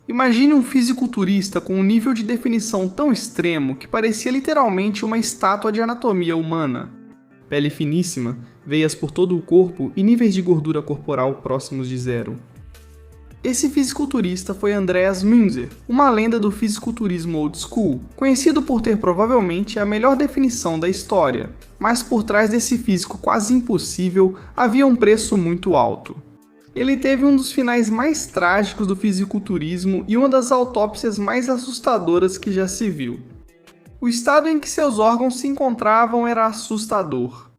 Imagine um fisiculturista com um nível de definição tão extremo que parecia literalmente uma estátua de anatomia humana. Pele finíssima, veias por todo o corpo e níveis de gordura corporal próximos de zero. Esse fisiculturista foi Andreas Münzer, uma lenda do fisiculturismo old school, conhecido por ter provavelmente a melhor definição da história, mas por trás desse físico quase impossível havia um preço muito alto. Ele teve um dos finais mais trágicos do fisiculturismo e uma das autópsias mais assustadoras que já se viu. O estado em que seus órgãos se encontravam era assustador.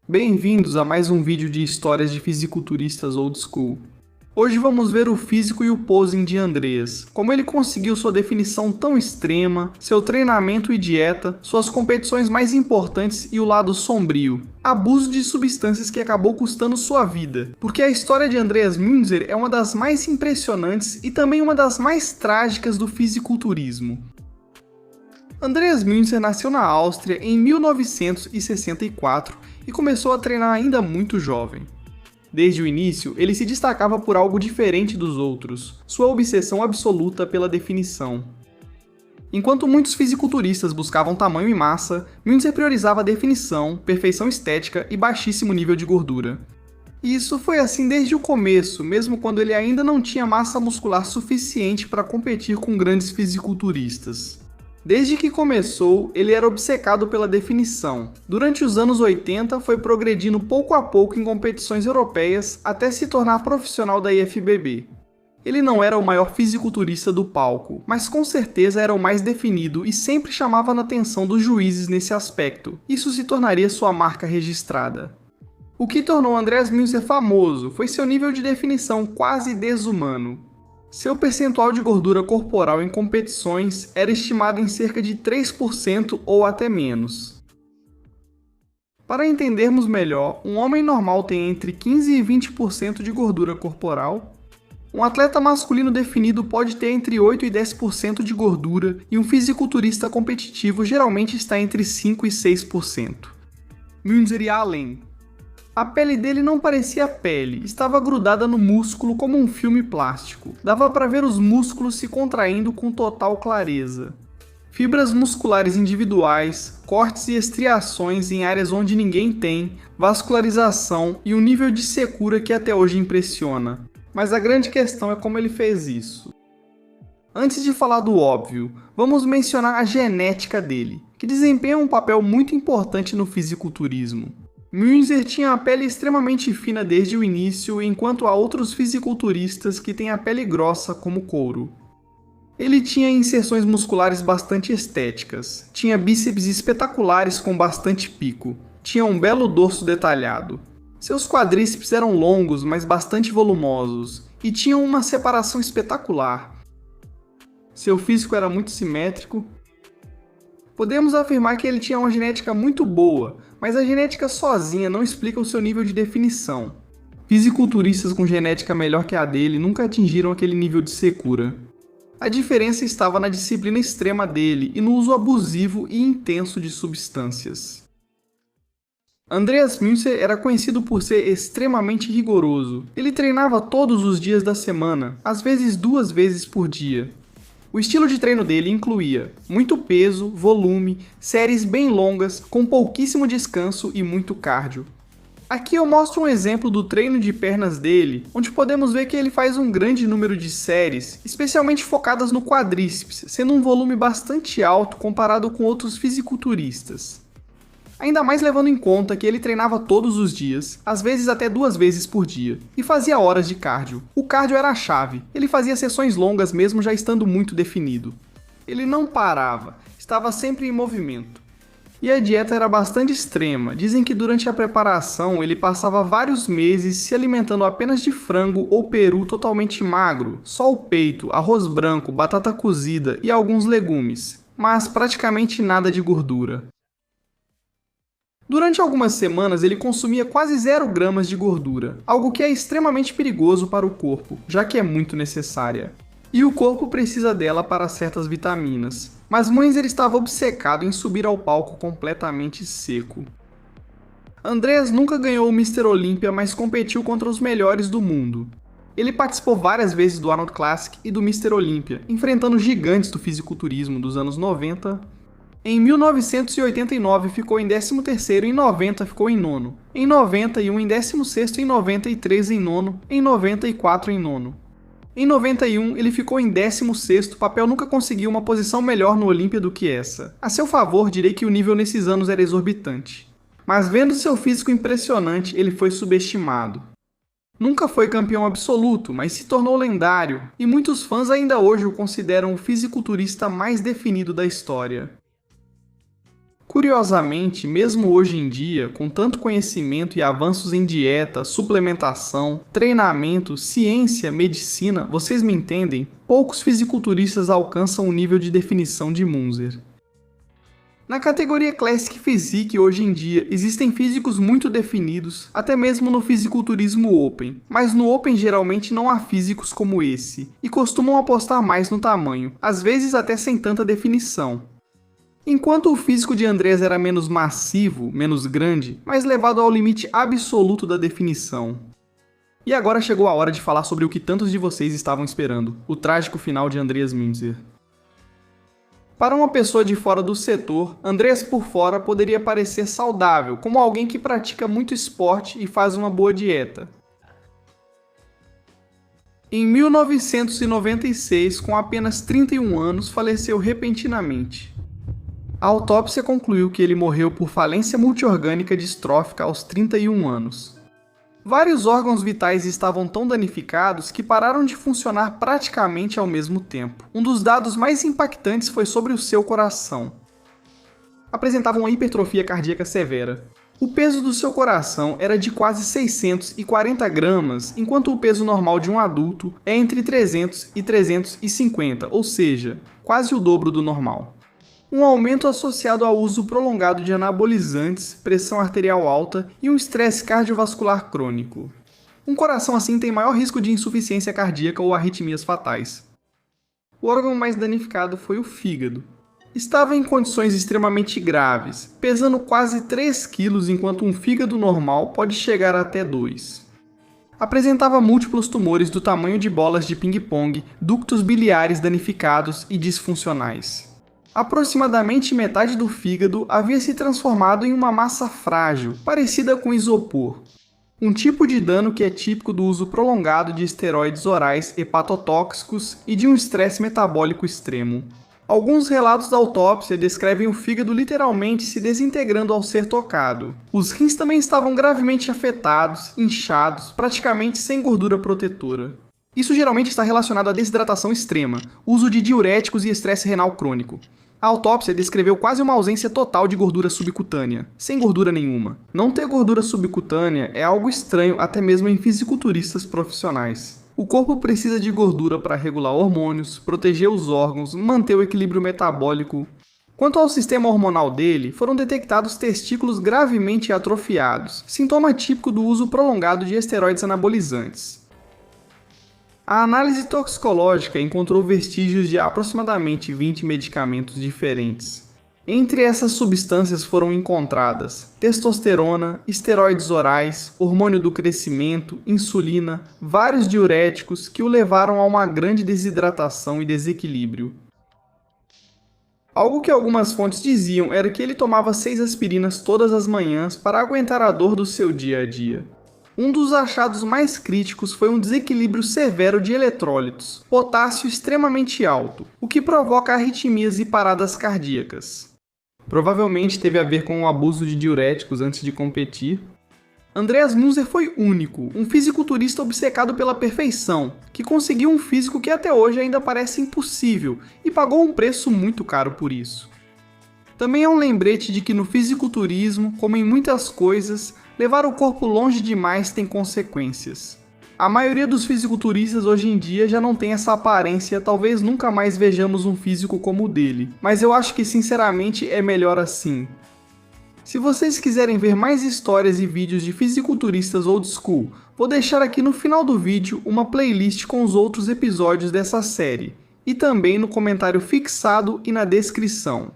Bem-vindos a mais um vídeo de histórias de fisiculturistas old school. Hoje vamos ver o físico e o posing de Andreas, como ele conseguiu sua definição tão extrema, seu treinamento e dieta, suas competições mais importantes e o lado sombrio, abuso de substâncias que acabou custando sua vida, porque a história de Andreas Münzer é uma das mais impressionantes e também uma das mais trágicas do fisiculturismo. Andreas Münzer nasceu na Áustria em 1964 e começou a treinar ainda muito jovem. Desde o início, ele se destacava por algo diferente dos outros, sua obsessão absoluta pela definição. Enquanto muitos fisiculturistas buscavam tamanho e massa, Münzer priorizava definição, perfeição estética e baixíssimo nível de gordura. E isso foi assim desde o começo, mesmo quando ele ainda não tinha massa muscular suficiente para competir com grandes fisiculturistas. Desde que começou, ele era obcecado pela definição. Durante os anos 80, foi progredindo pouco a pouco em competições europeias até se tornar profissional da IFBB. Ele não era o maior fisiculturista do palco, mas com certeza era o mais definido e sempre chamava a atenção dos juízes nesse aspecto. Isso se tornaria sua marca registrada. O que tornou Andreas Münzer famoso foi seu nível de definição quase desumano. Seu percentual de gordura corporal em competições era estimado em cerca de 3% ou até menos. Para entendermos melhor, um homem normal tem entre 15 e 20% de gordura corporal. Um atleta masculino definido pode ter entre 8 e 10% de gordura e um fisiculturista competitivo geralmente está entre 5 e 6%. Münzer ia além. A pele dele não parecia pele, estava grudada no músculo como um filme plástico. Dava para ver os músculos se contraindo com total clareza. Fibras musculares individuais, cortes e estriações em áreas onde ninguém tem, vascularização e um nível de secura que até hoje impressiona. Mas a grande questão é como ele fez isso. Antes de falar do óbvio, vamos mencionar a genética dele, que desempenha um papel muito importante no fisiculturismo. Münzer tinha a pele extremamente fina desde o início, enquanto há outros fisiculturistas que têm a pele grossa como couro. Ele tinha inserções musculares bastante estéticas, tinha bíceps espetaculares com bastante pico, tinha um belo dorso detalhado. Seus quadríceps eram longos, mas bastante volumosos, e tinham uma separação espetacular. Seu físico era muito simétrico. Podemos afirmar que ele tinha uma genética muito boa, mas a genética sozinha não explica o seu nível de definição. Fisiculturistas com genética melhor que a dele nunca atingiram aquele nível de secura. A diferença estava na disciplina extrema dele e no uso abusivo e intenso de substâncias. Andreas Münzer era conhecido por ser extremamente rigoroso. Ele treinava todos os dias da semana, às vezes 2 vezes por dia. O estilo de treino dele incluía muito peso, volume, séries bem longas, com pouquíssimo descanso e muito cardio. Aqui eu mostro um exemplo do treino de pernas dele, onde podemos ver que ele faz um grande número de séries, especialmente focadas no quadríceps, sendo um volume bastante alto comparado com outros fisiculturistas. Ainda mais levando em conta que ele treinava todos os dias, às vezes até 2 vezes por dia, e fazia horas de cardio. O cardio era a chave, ele fazia sessões longas mesmo já estando muito definido. Ele não parava, estava sempre em movimento. E a dieta era bastante extrema, dizem que durante a preparação ele passava vários meses se alimentando apenas de frango ou peru totalmente magro, só o peito, arroz branco, batata cozida e alguns legumes, mas praticamente nada de gordura. Durante algumas semanas ele consumia quase 0 gramas de gordura, algo que é extremamente perigoso para o corpo, já que é muito necessária. E o corpo precisa dela para certas vitaminas, mas Münzer estava obcecado em subir ao palco completamente seco. Andreas nunca ganhou o Mr. Olympia, mas competiu contra os melhores do mundo. Ele participou várias vezes do Arnold Classic e do Mr. Olympia, enfrentando gigantes do fisiculturismo dos anos 90. Em 1989 ficou em 13º, em 90 ficou em nono, em 91 em 16º, em 93 em nono, em 94 em nono. Em 91 ele ficou em 16º, papel nunca conseguiu uma posição melhor no Olympia do que essa. A seu favor, direi que o nível nesses anos era exorbitante. Mas vendo seu físico impressionante, ele foi subestimado. Nunca foi campeão absoluto, mas se tornou lendário, e muitos fãs ainda hoje o consideram o fisiculturista mais definido da história. Curiosamente, mesmo hoje em dia, com tanto conhecimento e avanços em dieta, suplementação, treinamento, ciência, medicina, vocês me entendem? Poucos fisiculturistas alcançam o nível de definição de Munzer. Na categoria Classic Physique, hoje em dia, existem físicos muito definidos, até mesmo no fisiculturismo Open, mas no Open geralmente não há físicos como esse, e costumam apostar mais no tamanho, às vezes até sem tanta definição. Enquanto o físico de Andreas era menos massivo, menos grande, mas levado ao limite absoluto da definição. E agora chegou a hora de falar sobre o que tantos de vocês estavam esperando, o trágico final de Andreas Munzer. Para uma pessoa de fora do setor, Andreas por fora poderia parecer saudável, como alguém que pratica muito esporte e faz uma boa dieta. Em 1996, com apenas 31 anos, faleceu repentinamente. A autópsia concluiu que ele morreu por falência multiorgânica distrófica aos 31 anos. Vários órgãos vitais estavam tão danificados que pararam de funcionar praticamente ao mesmo tempo. Um dos dados mais impactantes foi sobre o seu coração. Apresentava uma hipertrofia cardíaca severa. O peso do seu coração era de quase 640 gramas, enquanto o peso normal de um adulto é entre 300 e 350, ou seja, quase o dobro do normal. Um aumento associado ao uso prolongado de anabolizantes, pressão arterial alta e um estresse cardiovascular crônico. Um coração assim tem maior risco de insuficiência cardíaca ou arritmias fatais. O órgão mais danificado foi o fígado. Estava em condições extremamente graves, pesando quase 3 kg enquanto um fígado normal pode chegar até 2. Apresentava múltiplos tumores do tamanho de bolas de ping-pong, ductos biliares danificados e disfuncionais. Aproximadamente metade do fígado havia se transformado em uma massa frágil, parecida com isopor. Um tipo de dano que é típico do uso prolongado de esteroides orais hepatotóxicos e de um estresse metabólico extremo. Alguns relatos da autópsia descrevem o fígado literalmente se desintegrando ao ser tocado. Os rins também estavam gravemente afetados, inchados, praticamente sem gordura protetora. Isso geralmente está relacionado à desidratação extrema, uso de diuréticos e estresse renal crônico. A autópsia descreveu quase uma ausência total de gordura subcutânea, sem gordura nenhuma. Não ter gordura subcutânea é algo estranho até mesmo em fisiculturistas profissionais. O corpo precisa de gordura para regular hormônios, proteger os órgãos, manter o equilíbrio metabólico. Quanto ao sistema hormonal dele, foram detectados testículos gravemente atrofiados, sintoma típico do uso prolongado de esteroides anabolizantes. A análise toxicológica encontrou vestígios de aproximadamente 20 medicamentos diferentes. Entre essas substâncias foram encontradas testosterona, esteroides orais, hormônio do crescimento, insulina, vários diuréticos que o levaram a uma grande desidratação e desequilíbrio. Algo que algumas fontes diziam era que ele tomava 6 aspirinas todas as manhãs para aguentar a dor do seu dia a dia. Um dos achados mais críticos foi um desequilíbrio severo de eletrólitos, potássio extremamente alto, o que provoca arritmias e paradas cardíacas. Provavelmente teve a ver com o abuso de diuréticos antes de competir. Andreas Munzer foi único, um fisiculturista obcecado pela perfeição, que conseguiu um físico que até hoje ainda parece impossível e pagou um preço muito caro por isso. Também é um lembrete de que no fisiculturismo, como em muitas coisas, levar o corpo longe demais tem consequências. A maioria dos fisiculturistas hoje em dia já não tem essa aparência, talvez nunca mais vejamos um físico como o dele, mas eu acho que sinceramente é melhor assim. Se vocês quiserem ver mais histórias e vídeos de fisiculturistas old school, vou deixar aqui no final do vídeo uma playlist com os outros episódios dessa série, e também no comentário fixado e na descrição.